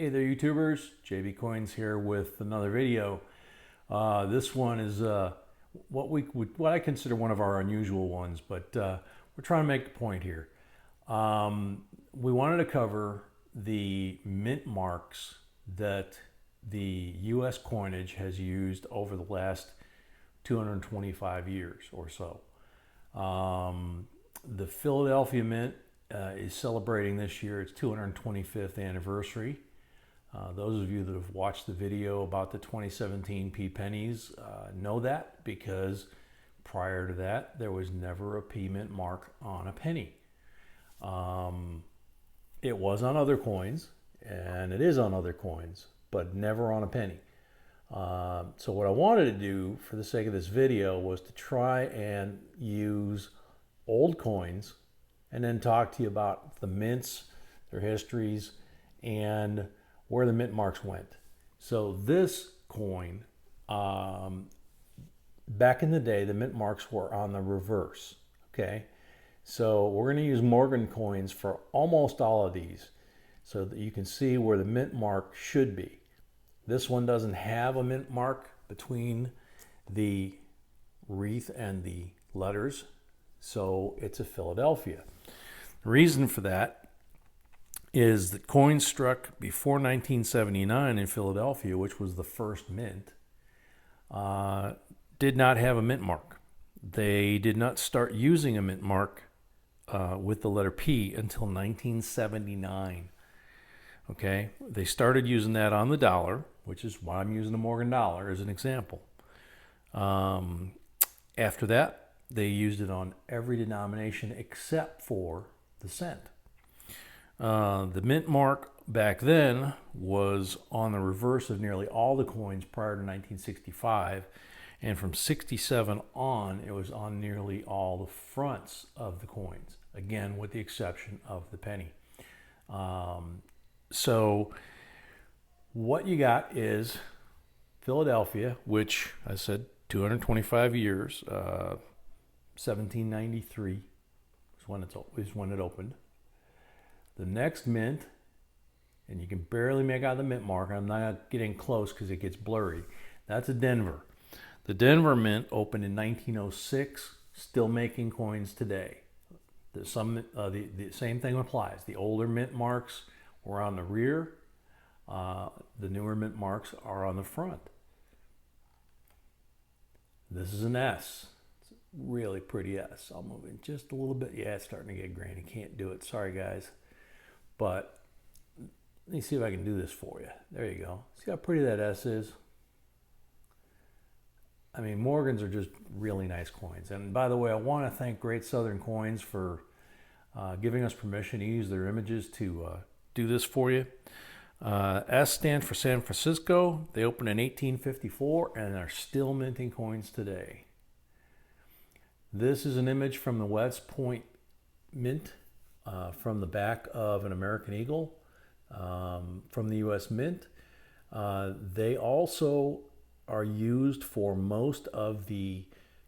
Hey there YouTubers, JB Coins here with another video. This one is what I consider one of our unusual ones, but we're trying to make a point here. We wanted to cover the mint marks that the US coinage has used over the last 225 years or so. The Philadelphia Mint is celebrating this year its 225th anniversary. Those of you that have watched the video about the 2017 P pennies know that, because prior to that there was never a P mint mark on a penny. It was on other coins, and it is on other coins, but never on a penny. So what I wanted to do for the sake of this video was to try and use old coins and then talk to you about the mints, their histories, and where the mint marks went. So this coin, back in the day, the mint marks were on the reverse, okay? So we're gonna use Morgan coins for almost all of these so that you can see where the mint mark should be. This one doesn't have a mint mark between the wreath and the letters, so it's a Philadelphia. The reason for that is that coins struck before 1979 in Philadelphia, which was the first mint, did not have a mint mark. They did not start using a mint mark with the letter P until 1979. Okay, they started using that on the dollar, which is why I'm using the Morgan dollar as an example. After that, they used it on every denomination except for the cent. The mint mark back then was on the reverse of nearly all the coins prior to 1965, and from 67 on it was on nearly all the fronts of the coins, again with the exception of the penny. So what you got is Philadelphia, which I said 225 years, 1793 is when it opened. The next mint, and you can barely make out the mint mark, I'm not getting close because it gets blurry, that's a Denver. The Denver Mint opened in 1906, still making coins today. The same thing applies. The older mint marks were on the rear, the newer mint marks are on the front. This is an S. It's a really pretty S. I'll move in just a little bit. Yeah, it's starting to get grainy. Can't do it. Sorry, guys. But let me see if I can do this for you. There you go. See how pretty that S is? I mean, Morgans are just really nice coins. And by the way, I want to thank Great Southern Coins for giving us permission to use their images to do this for you. S stands for San Francisco. They opened in 1854 and are still minting coins today. This is an image from the West Point Mint, from the back of an American Eagle, from the US Mint. They also are used for most of the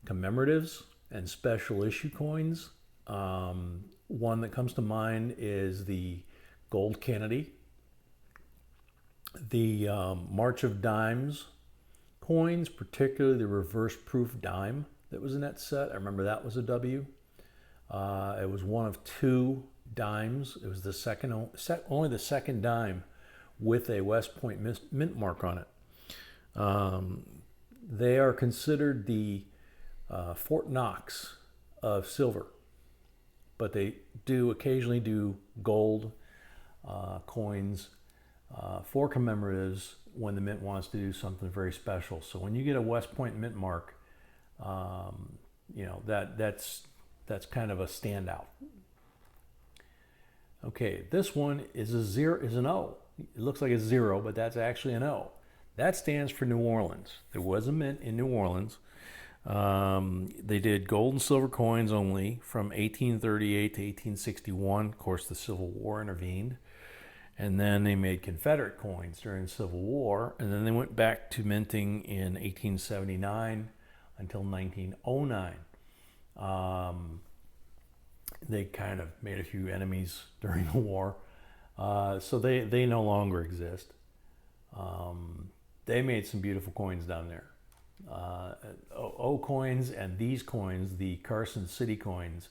commemoratives and special issue coins. One that comes to mind is the Gold Kennedy. The March of Dimes coins, particularly the reverse proof dime that was in that set. I remember that was a W. It was one of two dimes. It was the only the second dime with a West Point mint mark on it. They are considered the Fort Knox of silver, but they do occasionally do gold coins for commemoratives when the mint wants to do something very special. So when you get a West Point mint mark, you know, that's kind of a standout. Okay, this one is an O. It looks like a 0, but that's actually an O. That stands for New Orleans. There was a mint in New Orleans. They did gold and silver coins only from 1838 to 1861. Of course, the Civil War intervened. And then they made Confederate coins during the Civil War. And then they went back to minting in 1879 until 1909. They kind of made a few enemies during the war. So they no longer exist. They made some beautiful coins down there. O coins and these coins, the Carson City coins,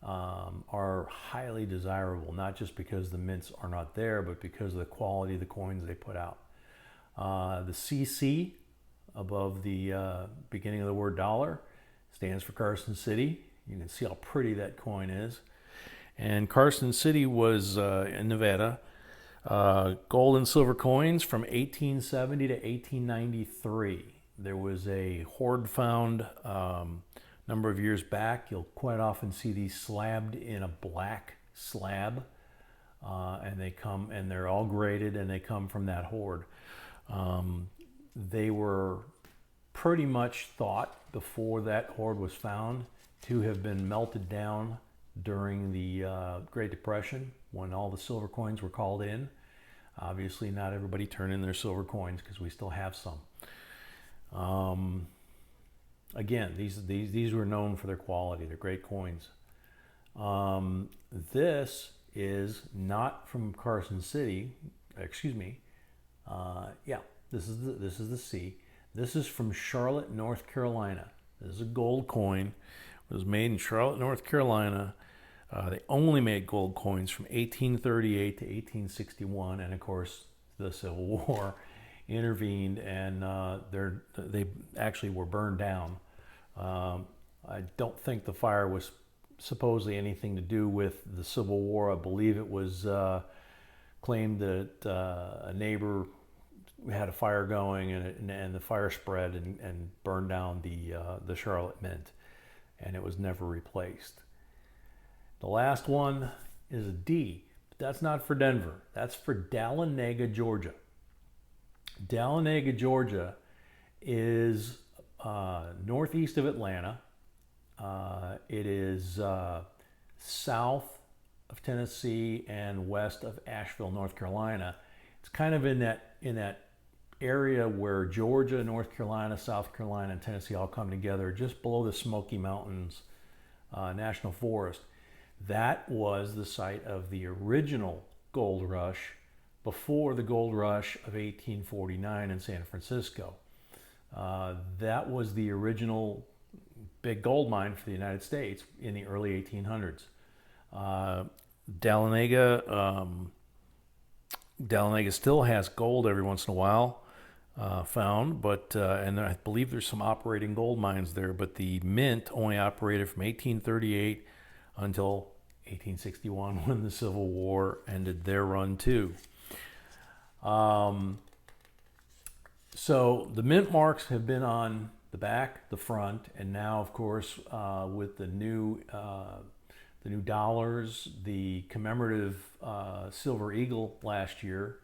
are highly desirable, not just because the mints are not there, but because of the quality of the coins they put out. The CC above the beginning of the word dollar stands for Carson City. You can see how pretty that coin is. And Carson City was in Nevada. Gold and silver coins from 1870 to 1893. There was a hoard found number of years back. You'll quite often see these slabbed in a black slab, and they're all graded, and they come from that hoard. They were pretty much thought before that hoard was found to have been melted down during the Great Depression when all the silver coins were called in. Obviously, not everybody turned in their silver coins because we still have some. Again, these were known for their quality. They're great coins. This is not from Carson City. Excuse me. Yeah, this is the C. This is from Charlotte, North Carolina. This is a gold coin. It was made in Charlotte, North Carolina. They only made gold coins from 1838 to 1861, and of course the Civil War intervened, and they actually were burned down. I don't think the fire was supposedly anything to do with the Civil War. I believe it was claimed that a neighbor had a fire going, and the fire spread and burned down the Charlotte Mint, and it was never replaced. The last one is a D, but that's not for Denver. That's for Dahlonega, Georgia. Dahlonega, Georgia is northeast of Atlanta. It is south of Tennessee and west of Asheville, North Carolina. It's kind of in that area where Georgia, North Carolina, South Carolina, and Tennessee all come together, just below the Smoky Mountains National Forest. That was the site of the original gold rush before the gold rush of 1849 in San Francisco. That was the original big gold mine for the United States in the early 1800s. Dahlonega still has gold every once in a while found, but and I believe there's some operating gold mines there, but the mint only operated from 1838 until 1861 when the Civil War ended their run too. So the mint marks have been on the back, the front, and now, of course, with the new dollars, the commemorative silver eagle last year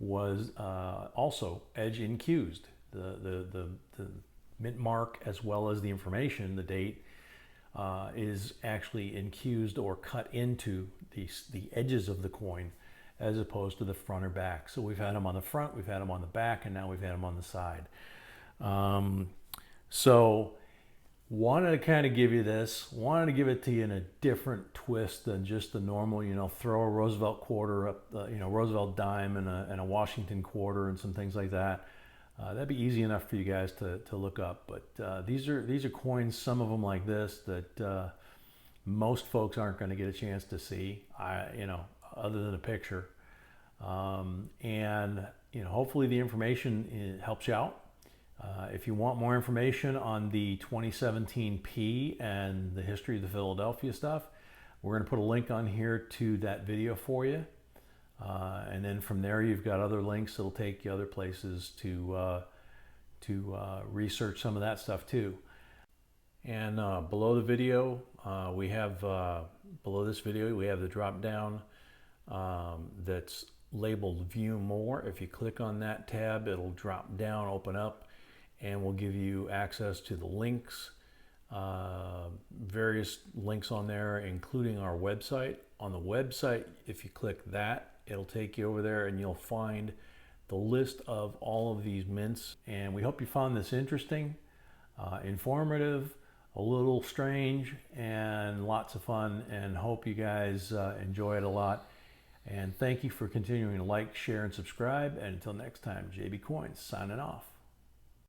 was also edge infused. The mint mark, as well as the information, the date, is actually infused or cut into the edges of the coin, as opposed to the front or back. So we've had them on the front, we've had them on the back, and now we've had them on the side. So wanted to kind of give you this, wanted to give it to you in a different twist than just the normal, throw a Roosevelt quarter up, Roosevelt dime and a Washington quarter and some things like that. That'd be easy enough for you guys to look up. But these are coins, some of them like this, that most folks aren't going to get a chance to see, other than a picture. And hopefully the information helps you out. If you want more information on the 2017 P and the history of the Philadelphia stuff, we're going to put a link on here to that video for you. And then from there, you've got other links that'll take you other places to research some of that stuff too. And below the video, we have below this video, we have the drop down that's labeled View More. If you click on that tab, it'll drop down, open up, and we'll give you access to the links, various links on there, including our website. On the website, if you click that, it'll take you over there and you'll find the list of all of these mints. And we hope you found this interesting, informative, a little strange, and lots of fun, and hope you guys enjoy it a lot. And thank you for continuing to like, share, and subscribe. And until next time, JB Coins signing off.